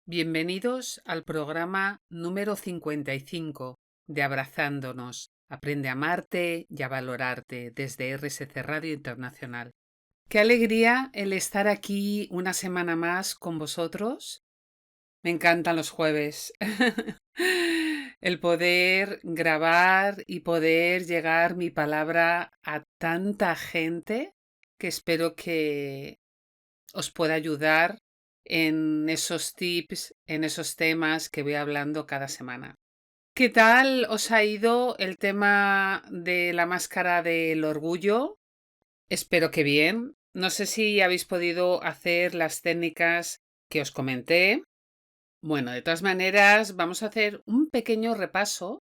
Bienvenidos al programa número 55 de Abrazándonos. Aprende a amarte y a valorarte desde RSC Radio Internacional. Qué alegría el estar aquí una semana más con vosotros. Me encantan los jueves. El poder grabar y poder llegar mi palabra a tanta gente que espero que os pueda ayudar en esos tips, en esos temas que voy hablando cada semana. ¿Qué tal os ha ido el tema de la máscara del orgullo? Espero que bien. No sé si habéis podido hacer las técnicas que os comenté. Bueno, de todas maneras, vamos a hacer un pequeño repaso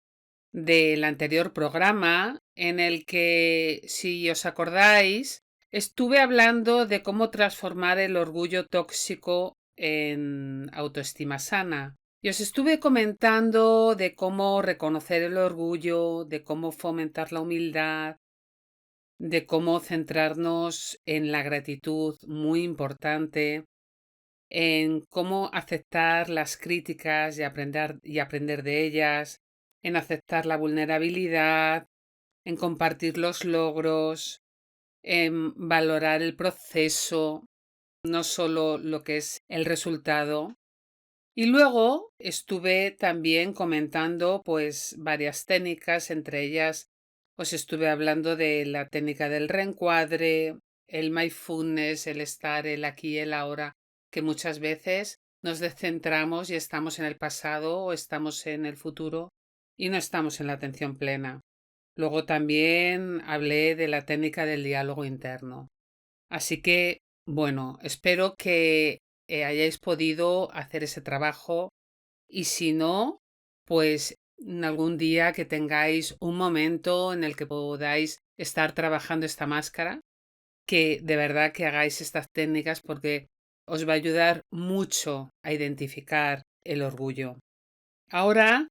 del anterior programa en el que, si os acordáis, estuve hablando de cómo transformar el orgullo tóxico en autoestima sana. Y os estuve comentando de cómo reconocer el orgullo, de cómo fomentar la humildad, de cómo centrarnos en la gratitud, muy importante, en cómo aceptar las críticas y aprender de ellas, en aceptar la vulnerabilidad, en compartir los logros, en valorar el proceso, no solo lo que es el resultado. Y luego estuve también comentando pues varias técnicas, entre ellas os estuve hablando de la técnica del reencuadre, el mindfulness, el estar el aquí y el ahora, que muchas veces nos descentramos y estamos en el pasado o estamos en el futuro y no estamos en la atención plena. Luego también hablé de la técnica del diálogo interno. Así que, bueno, espero que hayáis podido hacer ese trabajo y si no, pues algún día que tengáis un momento en el que podáis estar trabajando esta máscara, que de verdad que hagáis estas técnicas porque os va a ayudar mucho a identificar el orgullo. Ahora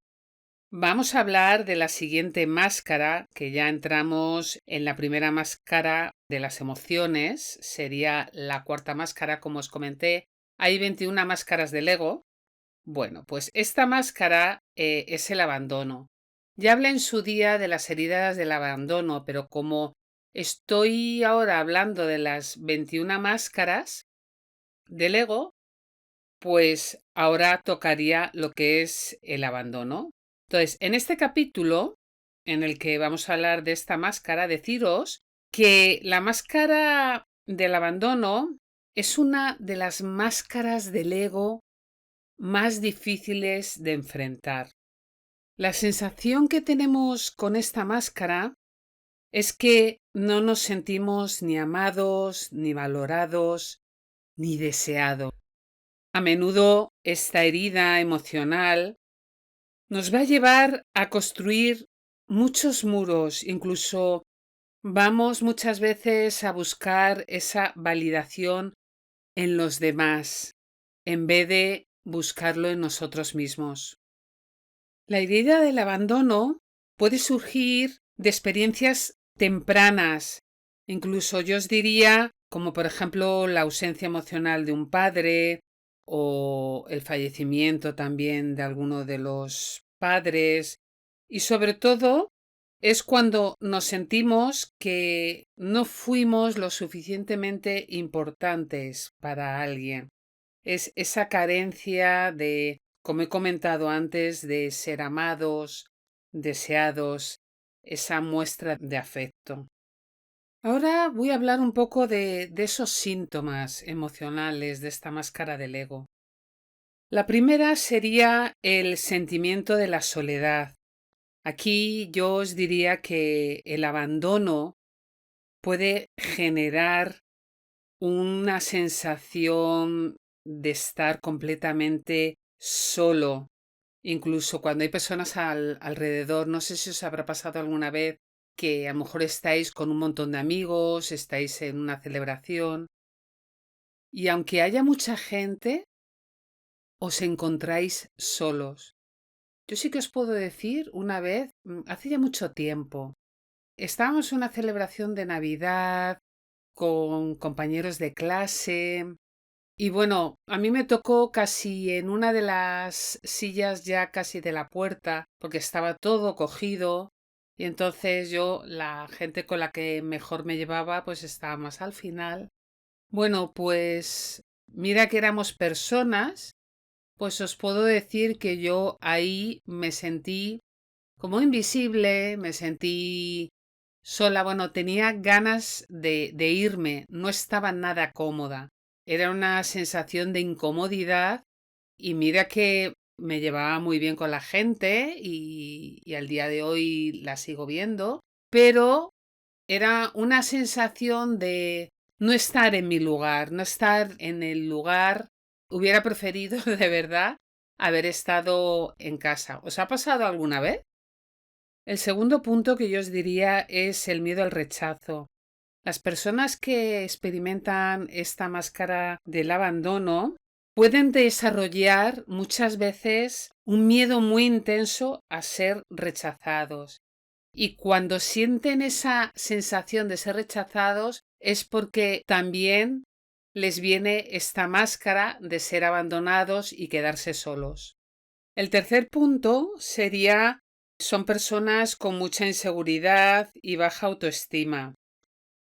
vamos a hablar de la siguiente máscara, que ya entramos en la primera máscara de las emociones, sería la cuarta máscara, como os comenté. Hay 21 máscaras del ego. Bueno, pues esta máscara es el abandono. Ya hablé en su día de las heridas del abandono, pero como estoy ahora hablando de las 21 máscaras del ego, pues ahora tocaría lo que es el abandono. Entonces, en este capítulo, en el que vamos a hablar de esta máscara, deciros que la máscara del abandono es una de las máscaras del ego más difíciles de enfrentar. La sensación que tenemos con esta máscara es que no nos sentimos ni amados, ni valorados, ni deseados. A menudo esta herida emocional nos va a llevar a construir muchos muros, incluso vamos muchas veces a buscar esa validación en los demás, en vez de buscarlo en nosotros mismos. La herida del abandono puede surgir de experiencias tempranas, incluso yo os diría, como por ejemplo la ausencia emocional de un padre o el fallecimiento también de alguno de los padres, y sobre todo es cuando nos sentimos que no fuimos lo suficientemente importantes para alguien. Es esa carencia de, como he comentado antes, de ser amados, deseados, esa muestra de afecto. Ahora voy a hablar un poco de esos síntomas emocionales de esta máscara del ego. La primera sería el sentimiento de la soledad. Aquí yo os diría que el abandono puede generar una sensación de estar completamente solo, incluso cuando hay personas alrededor. No sé si os habrá pasado alguna vez que a lo mejor estáis con un montón de amigos, estáis en una celebración y aunque haya mucha gente, os encontráis solos. Yo sí que os puedo decir una vez, hace ya mucho tiempo, estábamos en una celebración de Navidad con compañeros de clase Y bueno, a mí me tocó casi en una de las sillas ya casi de la puerta, porque estaba todo cogido. Y entonces yo, la gente con la que mejor me llevaba, pues estaba más al final. Bueno, pues mira que éramos personas, pues os puedo decir que yo ahí me sentí como invisible, me sentí sola. Bueno, tenía ganas de irme, no estaba nada cómoda. Era una sensación de incomodidad y mira que me llevaba muy bien con la gente y al día de hoy la sigo viendo, pero era una sensación de no estar en mi lugar, no estar en el lugar. Hubiera preferido de verdad haber estado en casa. ¿Os ha pasado alguna vez? El segundo punto que yo os diría es el miedo al rechazo. Las personas que experimentan esta máscara del abandono pueden desarrollar muchas veces un miedo muy intenso a ser rechazados. Y cuando sienten esa sensación de ser rechazados es porque también les viene esta máscara de ser abandonados y quedarse solos. El tercer punto sería son personas con mucha inseguridad y baja autoestima.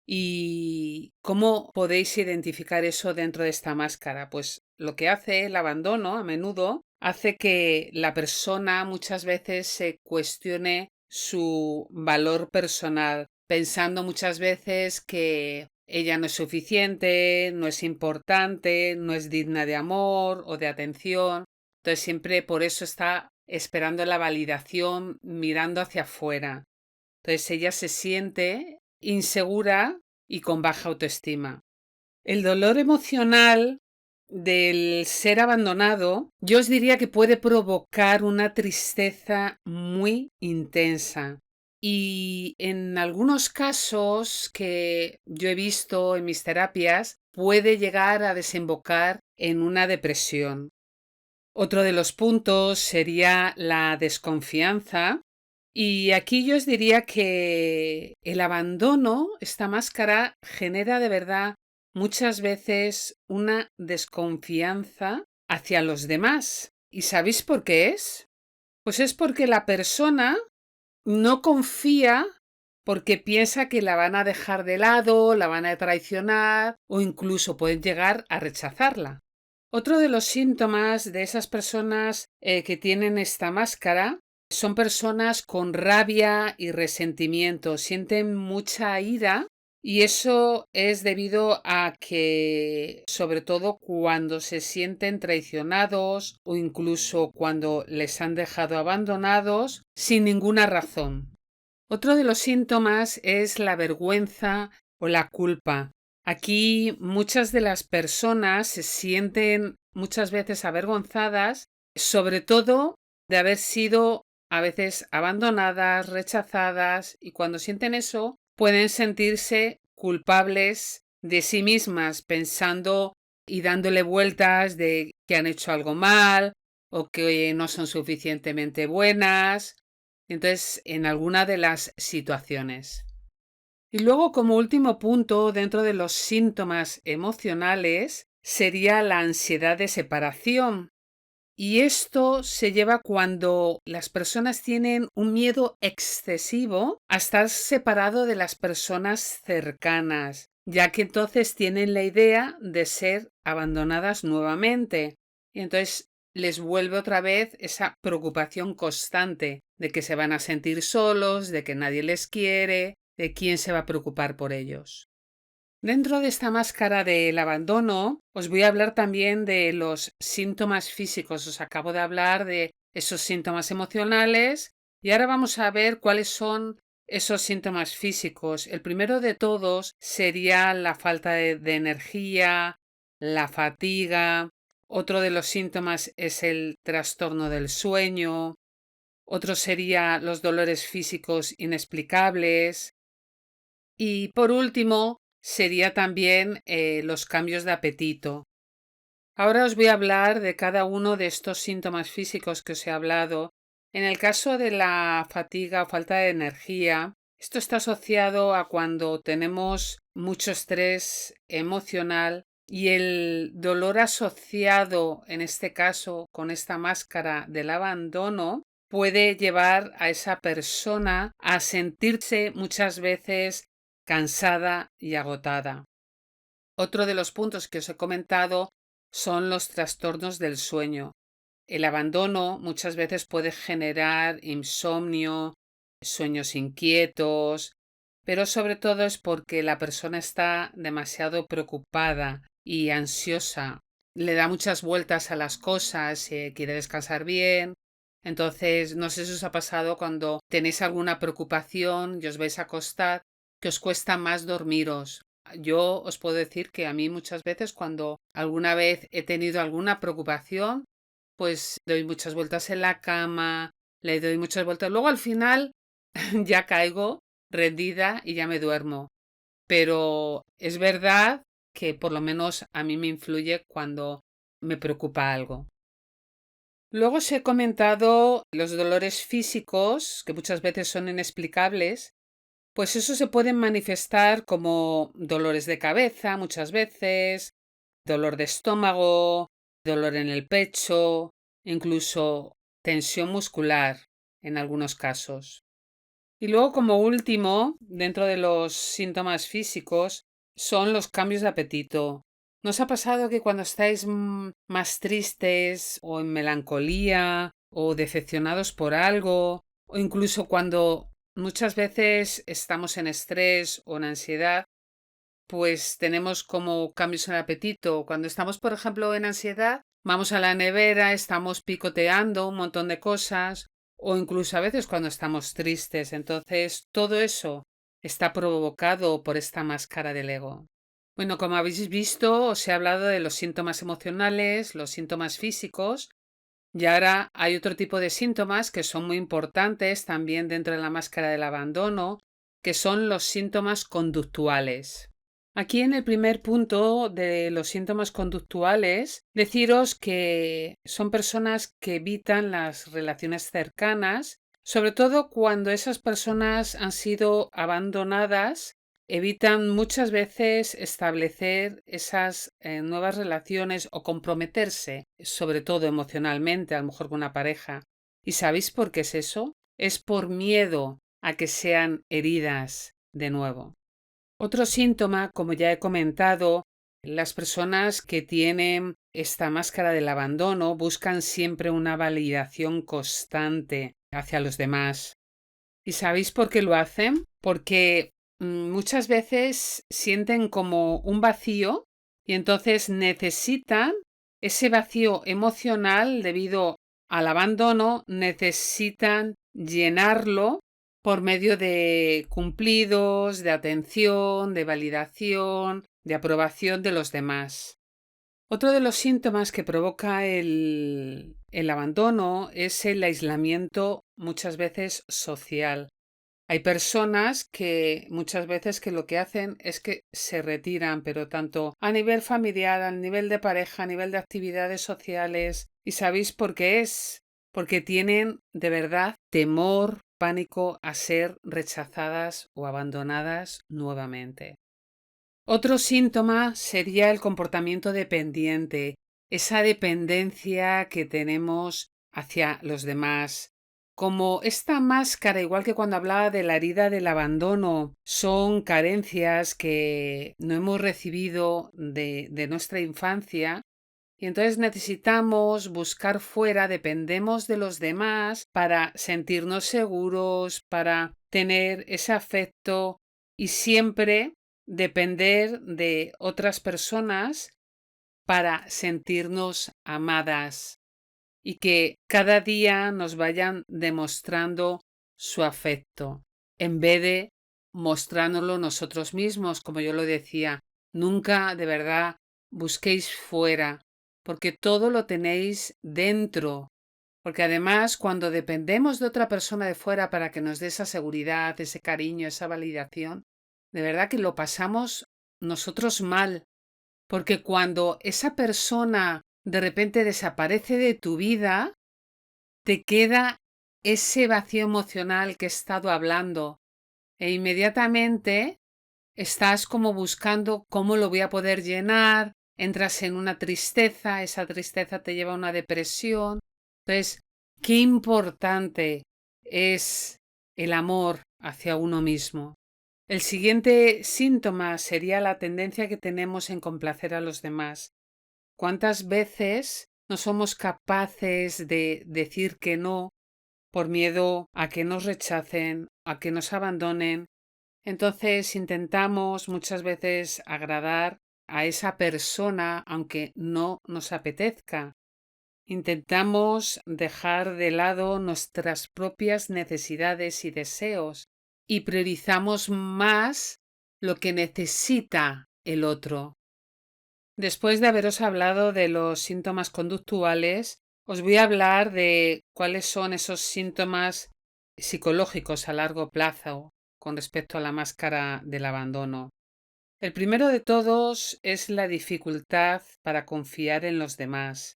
¿Y cómo podéis identificar eso dentro de esta máscara? Pues lo que hace el abandono a menudo hace que la persona muchas veces se cuestione su valor personal, pensando muchas veces que ella no es suficiente, no es importante, no es digna de amor o de atención. Entonces siempre por eso está esperando la validación mirando hacia afuera. Entonces ella se siente insegura y con baja autoestima. El dolor emocional del ser abandonado, yo os diría que puede provocar una tristeza muy intensa. Y en algunos casos que yo he visto en mis terapias, puede llegar a desembocar en una depresión. Otro de los puntos sería la desconfianza. Y aquí yo os diría que el abandono, esta máscara, genera de verdad muchas veces una desconfianza hacia los demás. ¿Y sabéis por qué es? Pues es porque la persona no confía porque piensa que la van a dejar de lado, la van a traicionar o incluso pueden llegar a rechazarla. Otro de los síntomas de esas personas que tienen esta máscara son personas con rabia y resentimiento, sienten mucha ira y eso es debido a que, sobre todo cuando se sienten traicionados o incluso cuando les han dejado abandonados sin ninguna razón. Otro de los síntomas es la vergüenza o la culpa. Aquí muchas de las personas se sienten muchas veces avergonzadas, sobre todo de haber sido a veces abandonadas, rechazadas, y cuando sienten eso pueden sentirse culpables de sí mismas, pensando y dándole vueltas de que han hecho algo mal o que no son suficientemente buenas. Entonces, en alguna de las situaciones. Y luego, como último punto, dentro de los síntomas emocionales, sería la ansiedad de separación. Y esto se lleva cuando las personas tienen un miedo excesivo a estar separado de las personas cercanas, ya que entonces tienen la idea de ser abandonadas nuevamente. Y entonces les vuelve otra vez esa preocupación constante de que se van a sentir solos, de que nadie les quiere, de quién se va a preocupar por ellos. Dentro de esta máscara del abandono, os voy a hablar también de los síntomas físicos. Os acabo de hablar de esos síntomas emocionales y ahora vamos a ver cuáles son esos síntomas físicos. El primero de todos sería la falta de energía, la fatiga. Otro de los síntomas es el trastorno del sueño. Otro sería los dolores físicos inexplicables. Y por último, sería también los cambios de apetito. Ahora os voy a hablar de cada uno de estos síntomas físicos que os he hablado. En el caso de la fatiga o falta de energía, esto está asociado a cuando tenemos mucho estrés emocional Y el dolor asociado, en este caso, con esta máscara del abandono, puede llevar a esa persona a sentirse muchas veces cansada y agotada. Otro de los puntos que os he comentado son los trastornos del sueño. El abandono muchas veces puede generar insomnio, sueños inquietos, pero sobre todo es porque la persona está demasiado preocupada y ansiosa. Le da muchas vueltas a las cosas, quiere descansar bien. Entonces, no sé si os ha pasado cuando tenéis alguna preocupación y os vais a acostar, que os cuesta más dormiros. Yo os puedo decir que a mí muchas veces cuando alguna vez he tenido alguna preocupación, pues doy muchas vueltas en la cama, le doy muchas vueltas. Luego al final ya caigo rendida y ya me duermo. Pero es verdad que por lo menos a mí me influye cuando me preocupa algo. Luego os he comentado los dolores físicos, que muchas veces son inexplicables, pues eso se pueden manifestar como dolores de cabeza muchas veces, dolor de estómago, dolor en el pecho, incluso tensión muscular en algunos casos. Y luego, como último, dentro de los síntomas físicos, son los cambios de apetito. ¿Nos ha pasado que cuando estáis más tristes o en melancolía o decepcionados por algo, o incluso cuando muchas veces estamos en estrés o en ansiedad, pues tenemos como cambios en el apetito? Cuando estamos, por ejemplo, en ansiedad, vamos a la nevera, estamos picoteando un montón de cosas, o incluso a veces cuando estamos tristes. Entonces, todo eso está provocado por esta máscara del ego. Bueno, como habéis visto, os he hablado de los síntomas emocionales, los síntomas físicos, y ahora hay otro tipo de síntomas que son muy importantes también dentro de la máscara del abandono, que son los síntomas conductuales. Aquí en el primer punto de los síntomas conductuales, deciros que son personas que evitan las relaciones cercanas, sobre todo cuando esas personas han sido abandonadas, evitan muchas veces establecer esas nuevas relaciones o comprometerse, sobre todo emocionalmente, a lo mejor con una pareja. ¿Y sabéis por qué es eso? Es por miedo a que sean heridas de nuevo. Otro síntoma, como ya he comentado, las personas que tienen esta máscara del abandono buscan siempre una validación constante hacia los demás. ¿Y sabéis por qué lo hacen? Porque muchas veces sienten como un vacío y entonces necesitan ese vacío emocional debido al abandono, necesitan llenarlo por medio de cumplidos, de atención, de validación, de aprobación de los demás. Otro de los síntomas que provoca el abandono es el aislamiento muchas veces social. Hay personas que muchas veces que lo que hacen es que se retiran, pero tanto a nivel familiar, a nivel de pareja, a nivel de actividades sociales. ¿Y sabéis por qué es? Porque tienen de verdad temor, pánico a ser rechazadas o abandonadas nuevamente. Otro síntoma sería el comportamiento dependiente, esa dependencia que tenemos hacia los demás. Como esta máscara, igual que cuando hablaba de la herida del abandono, son carencias que no hemos recibido de nuestra infancia, y entonces necesitamos buscar fuera, dependemos de los demás para sentirnos seguros, para tener ese afecto y siempre depender de otras personas para sentirnos amadas y que cada día nos vayan demostrando su afecto, en vez de mostrárnoslo nosotros mismos, como yo lo decía. Nunca de verdad busquéis fuera, porque todo lo tenéis dentro. Porque además, cuando dependemos de otra persona de fuera para que nos dé esa seguridad, ese cariño, esa validación, de verdad que lo pasamos nosotros mal. Porque cuando esa persona de repente desaparece de tu vida, te queda ese vacío emocional que he estado hablando e inmediatamente estás como buscando cómo lo voy a poder llenar, entras en una tristeza, esa tristeza te lleva a una depresión. Entonces, qué importante es el amor hacia uno mismo. El siguiente síntoma sería la tendencia que tenemos en complacer a los demás. ¿Cuántas veces no somos capaces de decir que no por miedo a que nos rechacen, a que nos abandonen? Entonces intentamos muchas veces agradar a esa persona aunque no nos apetezca. Intentamos dejar de lado nuestras propias necesidades y deseos y priorizamos más lo que necesita el otro. Después de haberos hablado de los síntomas conductuales, os voy a hablar de cuáles son esos síntomas psicológicos a largo plazo con respecto a la máscara del abandono. El primero de todos es la dificultad para confiar en los demás.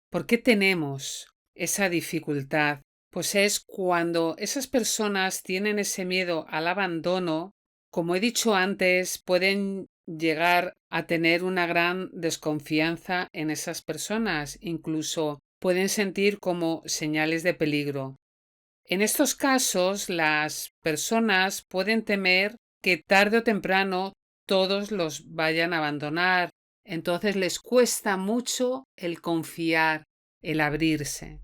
¿Por qué tenemos esa dificultad? Pues es cuando esas personas tienen ese miedo al abandono, como he dicho antes, pueden llegar a tener una gran desconfianza en esas personas, incluso pueden sentir como señales de peligro. En estos casos, las personas pueden temer que tarde o temprano todos los vayan a abandonar. Entonces les cuesta mucho el confiar, el abrirse.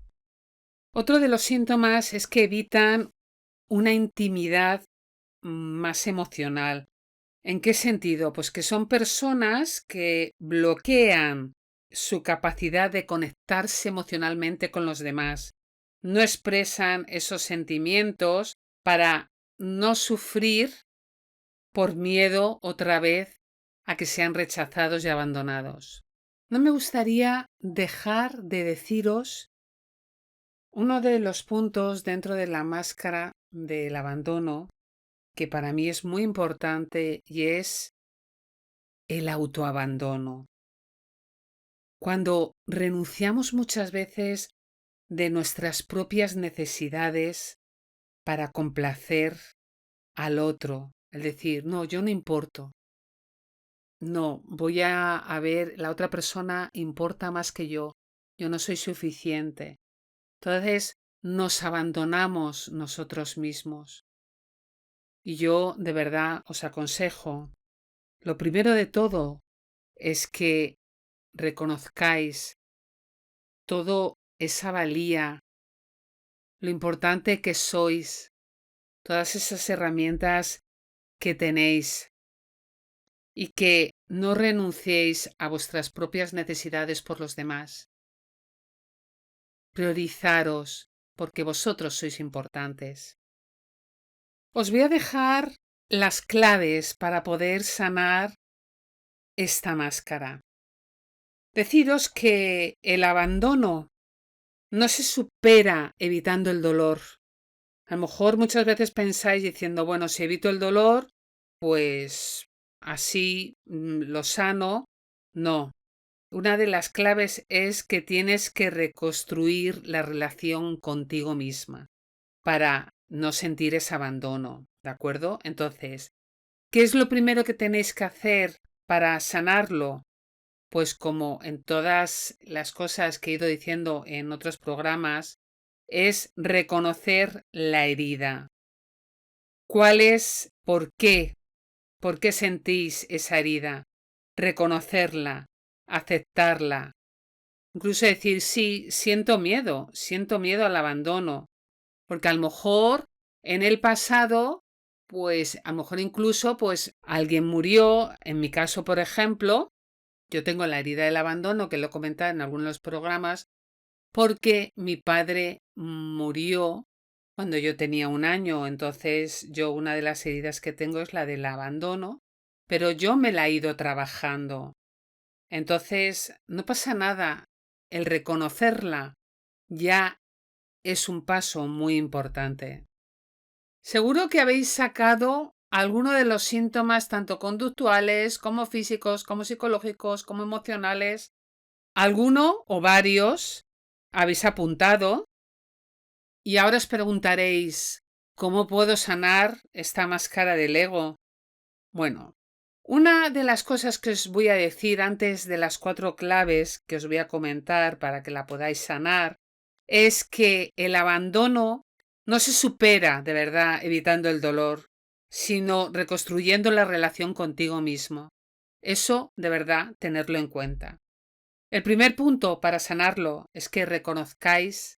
Otro de los síntomas es que evitan una intimidad más emocional. ¿En qué sentido? Pues que son personas que bloquean su capacidad de conectarse emocionalmente con los demás. No expresan esos sentimientos para no sufrir por miedo otra vez a que sean rechazados y abandonados. No me gustaría dejar de deciros uno de los puntos dentro de la máscara del abandono que para mí es muy importante y es el autoabandono. Cuando renunciamos muchas veces de nuestras propias necesidades para complacer al otro, es decir, no, yo no importo. No, voy a ver, la otra persona importa más que yo no soy suficiente. Entonces nos abandonamos nosotros mismos. Y yo de verdad os aconsejo, lo primero de todo es que reconozcáis toda esa valía, lo importante que sois, todas esas herramientas que tenéis y que no renunciéis a vuestras propias necesidades por los demás. Priorizaros porque vosotros sois importantes. Os voy a dejar las claves para poder sanar esta máscara. Deciros que el abandono no se supera evitando el dolor. A lo mejor muchas veces pensáis diciendo, bueno, si evito el dolor, pues así lo sano. No. Una de las claves es que tienes que reconstruir la relación contigo misma para no sentir ese abandono, ¿de acuerdo? Entonces, ¿qué es lo primero que tenéis que hacer para sanarlo? Pues como en todas las cosas que he ido diciendo en otros programas, es reconocer la herida. ¿Cuál es? ¿Por qué? ¿Por qué sentís esa herida? Reconocerla, aceptarla. Incluso decir, sí, siento miedo al abandono. Porque a lo mejor en el pasado, pues a lo mejor incluso pues alguien murió. En mi caso, por ejemplo, yo tengo la herida del abandono, que lo he comentado en algunos de los programas, porque mi padre murió cuando yo tenía 1 año. Entonces yo una de las heridas que tengo es la del abandono, pero yo me la he ido trabajando. Entonces no pasa nada. El reconocerla ya es un paso muy importante. Seguro que habéis sacado alguno de los síntomas tanto conductuales como físicos, como psicológicos, como emocionales. Alguno o varios habéis apuntado y ahora os preguntaréis, ¿cómo puedo sanar esta máscara del ego? Bueno, Una de las cosas que os voy a decir antes de las 4 claves que os voy a comentar para que la podáis sanar es que el abandono no se supera de verdad evitando el dolor, sino reconstruyendo la relación contigo mismo. Eso, de verdad, tenerlo en cuenta. El primer punto para sanarlo es que reconozcáis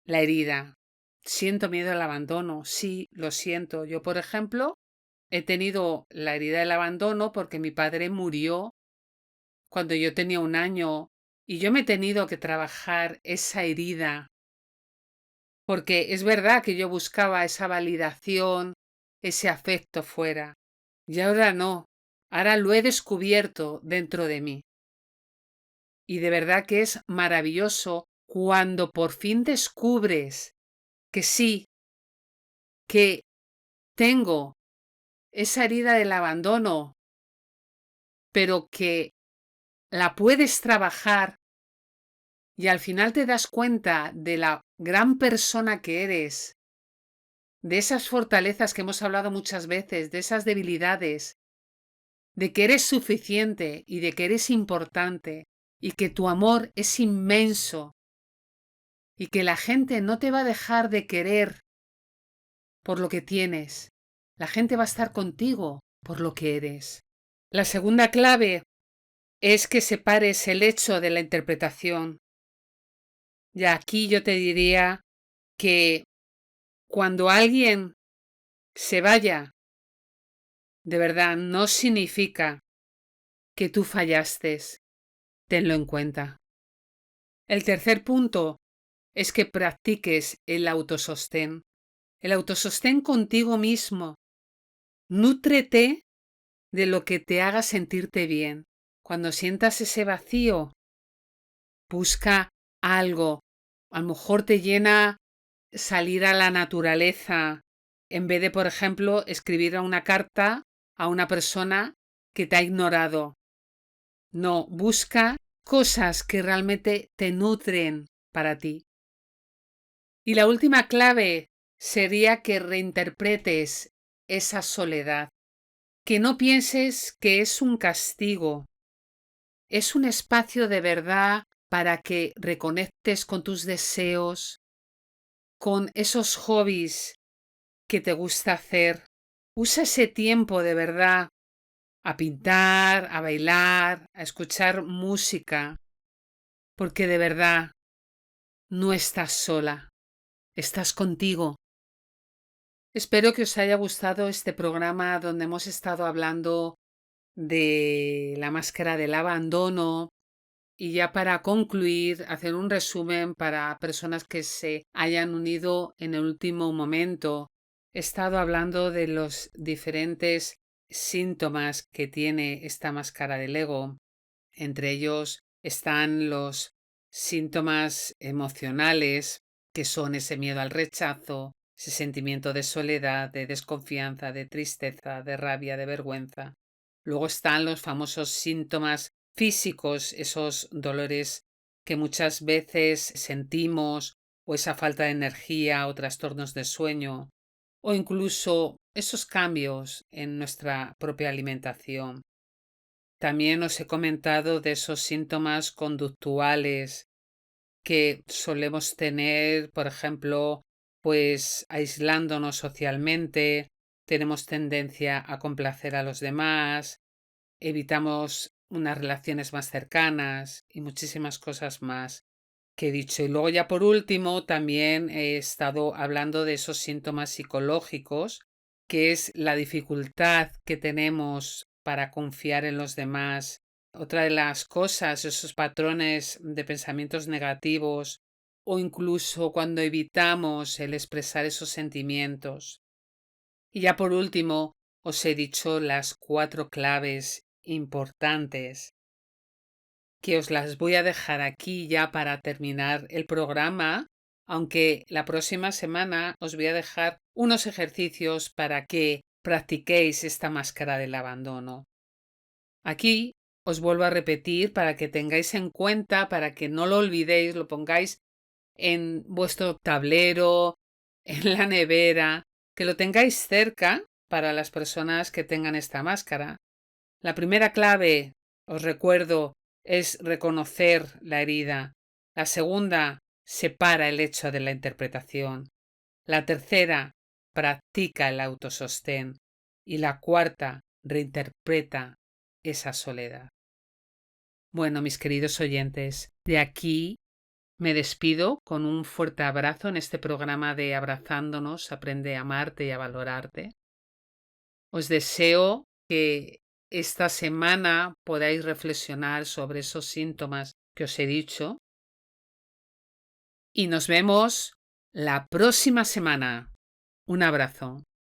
la herida. Siento miedo al abandono. Sí, lo siento. Yo, por ejemplo, he tenido la herida del abandono porque mi padre murió cuando yo tenía 1 año y yo me he tenido que trabajar esa herida porque es verdad que yo buscaba esa validación, ese afecto fuera. Y ahora no. Ahora lo he descubierto dentro de mí. Y de verdad que es maravilloso cuando por fin descubres que sí, que tengo esa herida del abandono, pero que la puedes trabajar y al final te das cuenta de la gran persona que eres, de esas fortalezas que hemos hablado muchas veces, de esas debilidades, de que eres suficiente y de que eres importante y que tu amor es inmenso y que la gente no te va a dejar de querer por lo que tienes. La gente va a estar contigo por lo que eres. La segunda clave es que separes el hecho de la interpretación. Y aquí yo te diría que cuando alguien se vaya, de verdad no significa que tú fallaste. Tenlo en cuenta. El tercer punto es que practiques el autosostén. El autosostén contigo mismo. Nútrete de lo que te haga sentirte bien. Cuando sientas ese vacío, busca algo. A lo mejor te llena salir a la naturaleza en vez de, por ejemplo, escribir una carta a una persona que te ha ignorado. No, busca cosas que realmente te nutren para ti. Y la última clave sería que reinterpretes esa soledad, que no pienses que es un castigo, es un espacio de verdad para que reconectes con tus deseos, con esos hobbies que te gusta hacer. Usa ese tiempo de verdad a pintar, a bailar, a escuchar música, porque de verdad no estás sola, estás contigo. Espero que os haya gustado este programa donde hemos estado hablando de la máscara del abandono y ya para concluir, hacer un resumen para personas que se hayan unido en el último momento. He estado hablando de los diferentes síntomas que tiene esta máscara del ego. Entre ellos están los síntomas emocionales, que son ese miedo al rechazo, ese sentimiento de soledad, de desconfianza, de tristeza, de rabia, de vergüenza. Luego están los famosos síntomas físicos, esos dolores que muchas veces sentimos, o esa falta de energía o trastornos de sueño, o incluso esos cambios en nuestra propia alimentación. También os he comentado de esos síntomas conductuales que solemos tener, por ejemplo, pues aislándonos socialmente, tenemos tendencia a complacer a los demás, evitamos unas relaciones más cercanas y muchísimas cosas más que he dicho. Y luego ya por último también he estado hablando de esos síntomas psicológicos, que es la dificultad que tenemos para confiar en los demás. Otra de las cosas, esos patrones de pensamientos negativos o incluso cuando evitamos el expresar esos sentimientos. Y ya por último, os he dicho las 4 claves importantes que os las voy a dejar aquí ya para terminar el programa, aunque la próxima semana os voy a dejar unos ejercicios para que practiquéis esta máscara del abandono. Aquí os vuelvo a repetir para que tengáis en cuenta, para que no lo olvidéis, lo pongáis en vuestro tablero, en la nevera, que lo tengáis cerca para las personas que tengan esta máscara. La primera clave, os recuerdo, es reconocer la herida. La segunda, separa el hecho de la interpretación. La tercera, practica el autosostén. Y la cuarta, reinterpreta esa soledad. Bueno, mis queridos oyentes, de aquí me despido con un fuerte abrazo en este programa de Abrazándonos, aprende a amarte y a valorarte. Os deseo que esta semana podáis reflexionar sobre esos síntomas que os he dicho y nos vemos la próxima semana. Un abrazo.